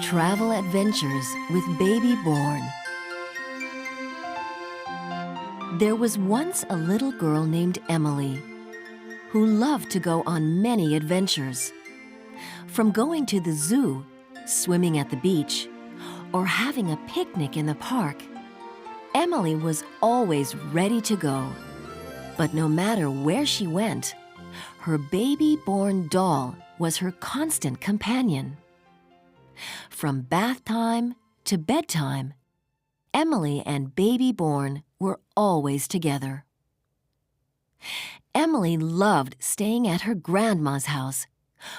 Travel Adventures with Baby Born. There was once a little girl named Emily who loved to go on many adventures. From going to the zoo, swimming at the beach, or having a picnic in the park, Emily was always ready to go. But no matter where she went, her baby-born doll was her constant companion. From bath time to bedtime, Emily and Baby Born were always together. Emily loved staying at her grandma's house,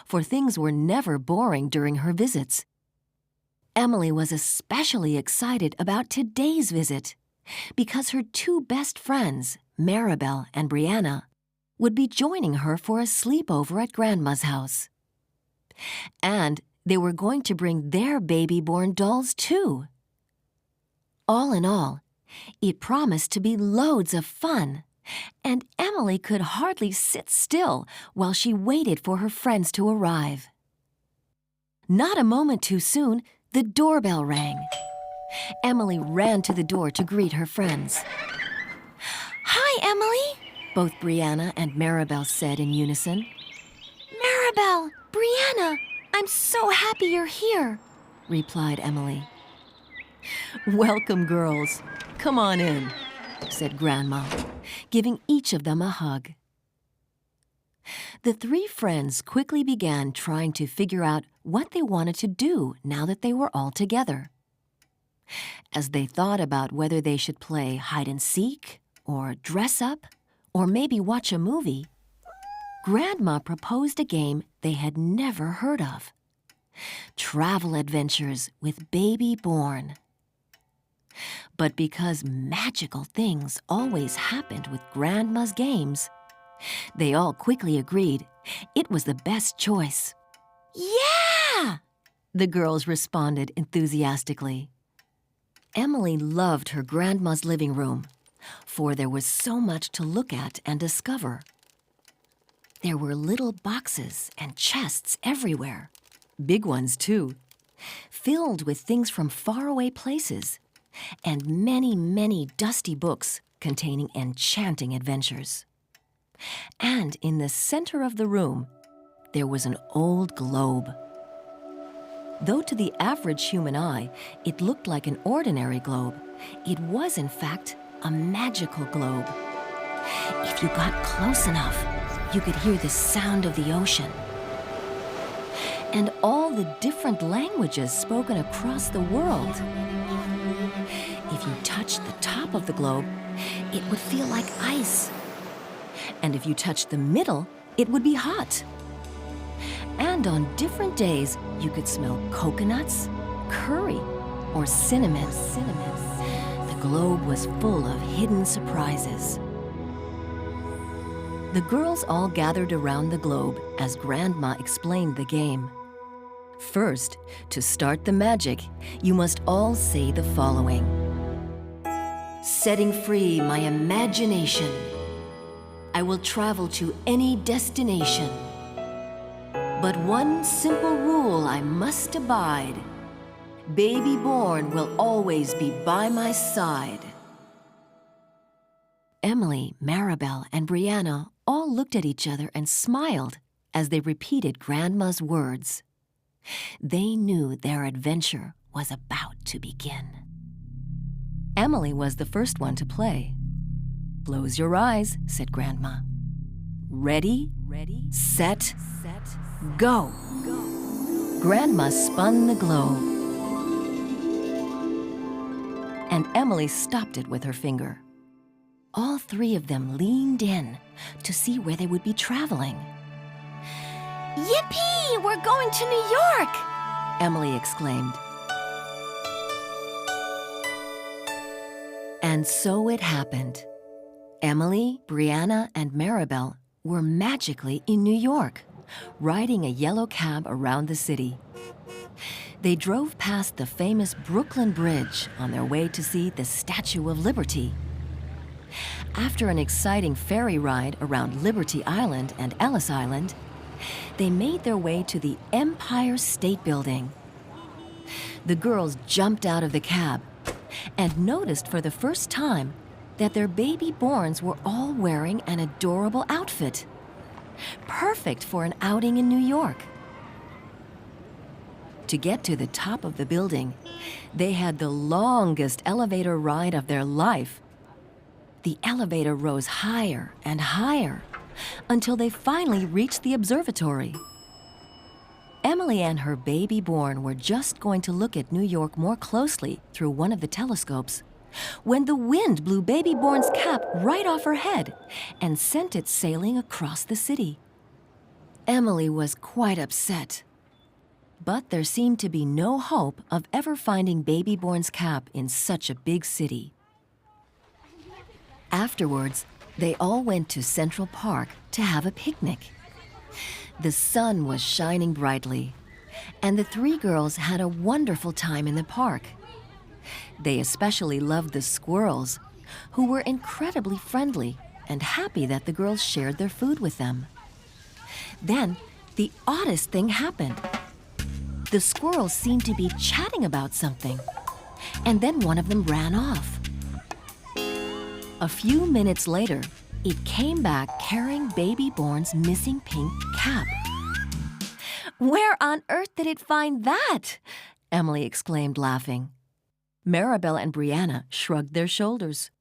for things were never boring during her visits. Emily was especially excited about today's visit because her two best friends, Maribel and Brianna, would be joining her for a sleepover at Grandma's house. And they were going to bring their baby-born dolls, too. All in all, it promised to be loads of fun, and Emily could hardly sit still while she waited for her friends to arrive. Not a moment too soon, the doorbell rang. Emily ran to the door to greet her friends. "Hi, Emily," both Brianna and Maribel said in unison. "Maribel, Brianna, I'm so happy you're here," replied Emily. "Welcome, girls. Come on in," said Grandma, giving each of them a hug. The three friends quickly began trying to figure out what they wanted to do now that they were all together. As they thought about whether they should play hide-and-seek, or dress up, or maybe watch a movie, Grandma proposed a game they had never heard of: Travel Adventures with Baby Born. But because magical things always happened with Grandma's games, they all quickly agreed it was the best choice. "Yeah!" the girls responded enthusiastically. Emily loved her grandma's living room, for there was so much to look at and discover. There were little boxes and chests everywhere, big ones too, filled with things from faraway places, and many, many dusty books containing enchanting adventures. And in the center of the room, there was an old globe. Though to the average human eye, it looked like an ordinary globe, it was in fact a magical globe. If you got close enough, you could hear the sound of the ocean. And all the different languages spoken across the world. If you touched the top of the globe, it would feel like ice. And if you touched the middle, it would be hot. And on different days, you could smell coconuts, curry, or cinnamon. The globe was full of hidden surprises. The girls all gathered around the globe as Grandma explained the game. First, to start the magic, you must all say the following: "Setting free my imagination, I will travel to any destination. But one simple rule I must abide: Baby Born will always be by my side." Emily, Maribel, and Brianna all looked at each other and smiled as they repeated Grandma's words. They knew their adventure was about to begin. Emily was the first one to play. "Close your eyes," said Grandma. Ready, set, go. Grandma spun the globe, and Emily stopped it with her finger. All three of them leaned in to see where they would be traveling. "Yippee! We're going to New York!" Emily exclaimed. And so it happened. Emily, Brianna, and Maribel were magically in New York, riding a yellow cab around the city. They drove past the famous Brooklyn Bridge on their way to see the Statue of Liberty. After an exciting ferry ride around Liberty Island and Ellis Island, they made their way to the Empire State Building. The girls jumped out of the cab and noticed for the first time that their baby borns were all wearing an adorable outfit, perfect for an outing in New York. To get to the top of the building, they had the longest elevator ride of their life. The elevator rose higher and higher until they finally reached the observatory. Emily and her baby born were just going to look at New York more closely through one of the telescopes when the wind blew baby born's cap right off her head and sent it sailing across the city. Emily was quite upset, but there seemed to be no hope of ever finding baby born's cap in such a big city. Afterwards, they all went to Central Park to have a picnic. The sun was shining brightly, and the three girls had a wonderful time in the park. They especially loved the squirrels, who were incredibly friendly and happy that the girls shared their food with them. Then, the oddest thing happened. The squirrels seemed to be chatting about something, and then one of them ran off. A few minutes later, it came back carrying baby born's missing pink cap. "Where on earth did it find that?" Emily exclaimed, laughing. Maribel and Brianna shrugged their shoulders.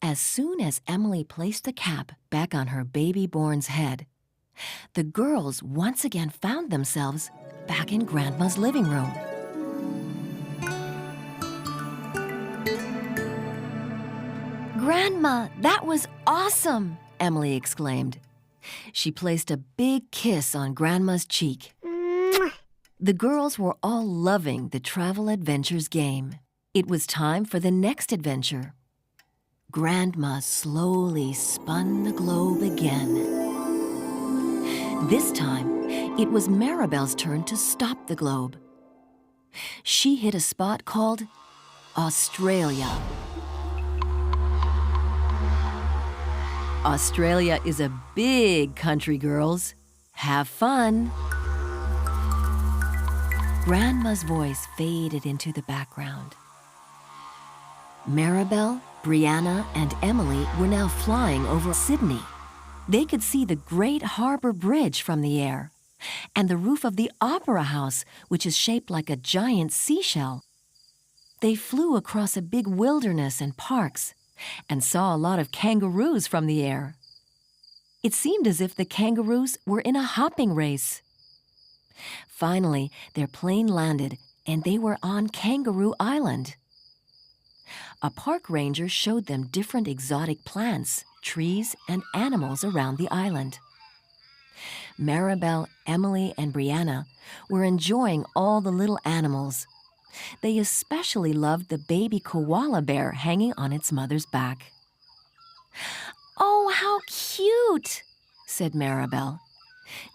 As soon as Emily placed the cap back on her baby born's head, the girls once again found themselves back in Grandma's living room. "Grandma, that was awesome!" Emily exclaimed. She placed a big kiss on Grandma's cheek. The girls were all loving the Travel Adventures game. It was time for the next adventure. Grandma slowly spun the globe again. This time, it was Maribel's turn to stop the globe. She hit a spot called Australia. Australia is a big country, girls. Have fun. Grandma's voice faded into the background. Maribel, Brianna, and Emily were now flying over Sydney. They could see the Great Harbor Bridge from the air and the roof of the Opera House, which is shaped like a giant seashell. They flew across a big wilderness and parks and saw a lot of kangaroos from the air. It seemed as if the kangaroos were in a hopping race. Finally, their plane landed, and they were on Kangaroo Island. A park ranger showed them different exotic plants, trees, and animals around the island. Maribel, Emily, and Brianna were enjoying all the little animals. They especially loved the baby koala bear hanging on its mother's back. "Oh, how cute!" said Maribel,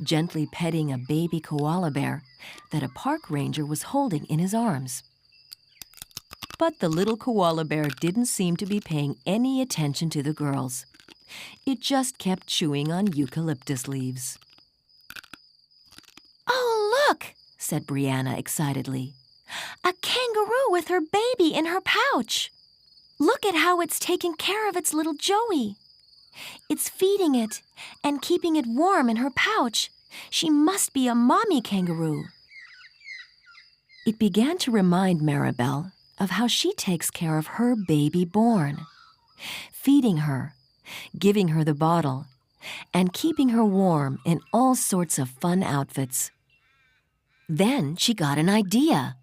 gently petting a baby koala bear that a park ranger was holding in his arms. But the little koala bear didn't seem to be paying any attention to the girls. It just kept chewing on eucalyptus leaves. "Oh, look!" said Brianna excitedly. "A kangaroo with her baby in her pouch! Look at how it's taking care of its little Joey. It's feeding it and keeping it warm in her pouch. She must be a mommy kangaroo." It began to remind Maribel of how she takes care of her baby born, feeding her, giving her the bottle, and keeping her warm in all sorts of fun outfits. Then she got an idea.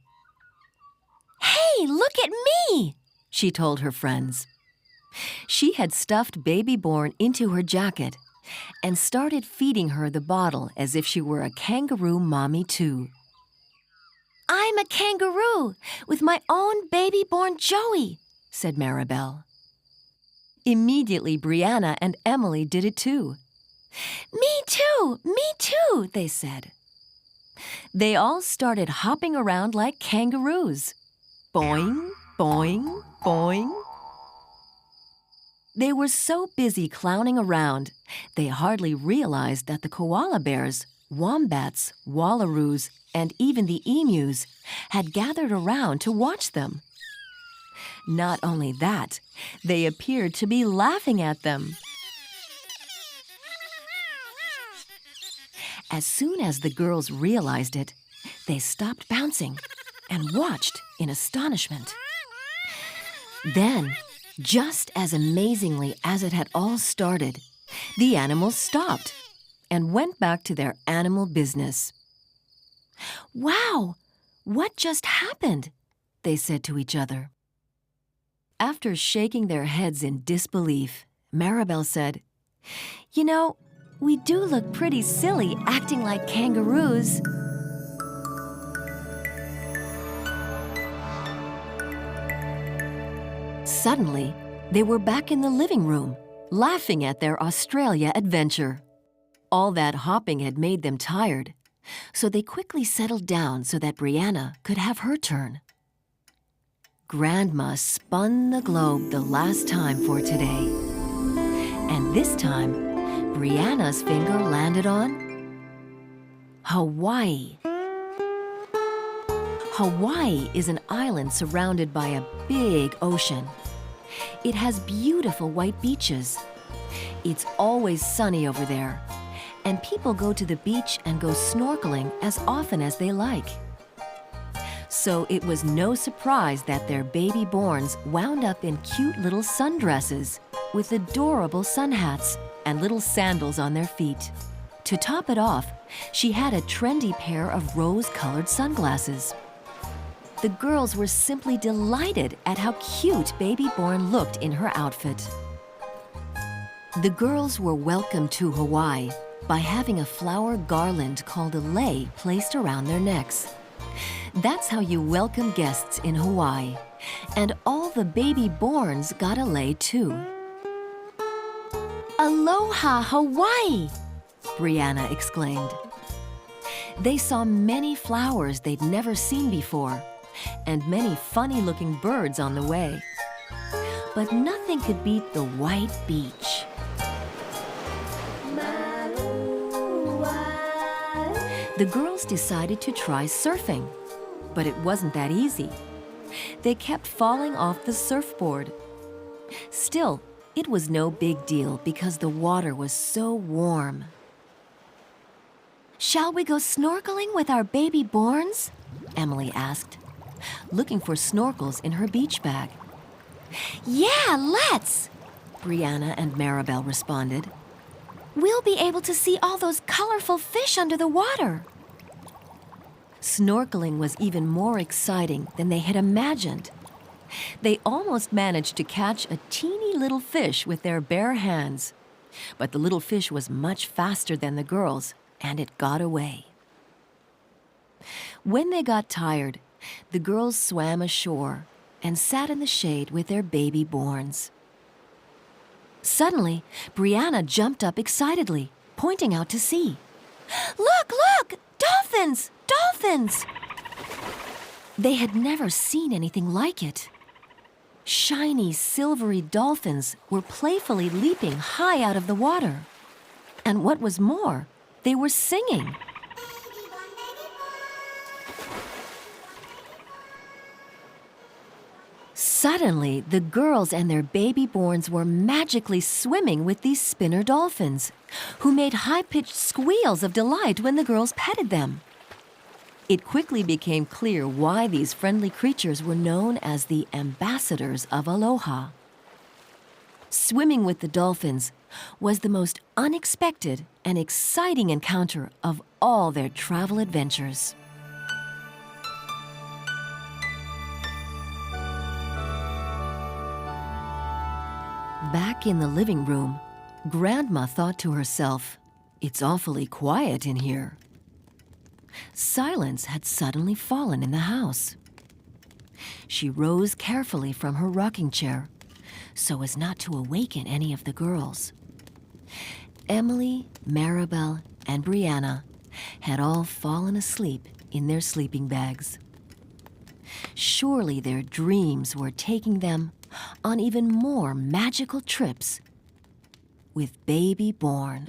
"Hey, look at me!" she told her friends. She had stuffed baby born into her jacket and started feeding her the bottle as if she were a kangaroo mommy too. "I'm a kangaroo with my own baby born Joey," said Maribel. Immediately, Brianna and Emily did it too. Me too, they said. They all started hopping around like kangaroos. Boing, boing, boing. They were so busy clowning around, they hardly realized that the koala bears wombats, wallaroos, and even the emus had gathered around to watch them. Not only that, they appeared to be laughing at them. As soon as the girls realized it, they stopped bouncing and watched in astonishment. Then, just as amazingly as it had all started, the animals stopped and went back to their animal business. "Wow! What just happened?" they said to each other. After shaking their heads in disbelief, Maribel said, "You know, we do look pretty silly acting like kangaroos." Suddenly, they were back in the living room, laughing at their Australia adventure. All that hopping had made them tired, so they quickly settled down so that Brianna could have her turn. Grandma spun the globe the last time for today. And this time, Brianna's finger landed on Hawaii. Hawaii is an island surrounded by a big ocean. It has beautiful white beaches. It's always sunny over there, and people go to the beach and go snorkeling as often as they like. So it was no surprise that their baby borns wound up in cute little sundresses with adorable sun hats and little sandals on their feet. To top it off, she had a trendy pair of rose-colored sunglasses. The girls were simply delighted at how cute baby born looked in her outfit. The girls were welcomed to Hawaii by having a flower garland called a lei placed around their necks. That's how you welcome guests in Hawaii, and all the baby borns got a lei too. "Aloha, Hawaii!" Brianna exclaimed. They saw many flowers they'd never seen before, and many funny-looking birds on the way. But nothing could beat the white beach. The girls decided to try surfing, but it wasn't that easy. They kept falling off the surfboard. Still, it was no big deal because the water was so warm. "Shall we go snorkeling with our baby borns?" Emily asked, looking for snorkels in her beach bag. "Yeah, let's!" Brianna and Maribel responded. "We'll be able to see all those colorful fish under the water." Snorkeling was even more exciting than they had imagined. They almost managed to catch a teeny little fish with their bare hands. But the little fish was much faster than the girls, and it got away. When they got tired, the girls swam ashore and sat in the shade with their baby borns. Suddenly, Brianna jumped up excitedly, pointing out to sea. "Look, look! Dolphins! Dolphins!" They had never seen anything like it. Shiny, silvery dolphins were playfully leaping high out of the water. And what was more, they were singing. Suddenly, the girls and their baby borns were magically swimming with these spinner dolphins, who made high-pitched squeals of delight when the girls petted them. It quickly became clear why these friendly creatures were known as the ambassadors of Aloha. Swimming with the dolphins was the most unexpected and exciting encounter of all their travel adventures. Back in the living room, Grandma thought to herself, "It's awfully quiet in here." Silence had suddenly fallen in the house. She rose carefully from her rocking chair so as not to awaken any of the girls. Emily, Maribel, and Brianna had all fallen asleep in their sleeping bags. Surely their dreams were taking them on even more magical trips with baby born.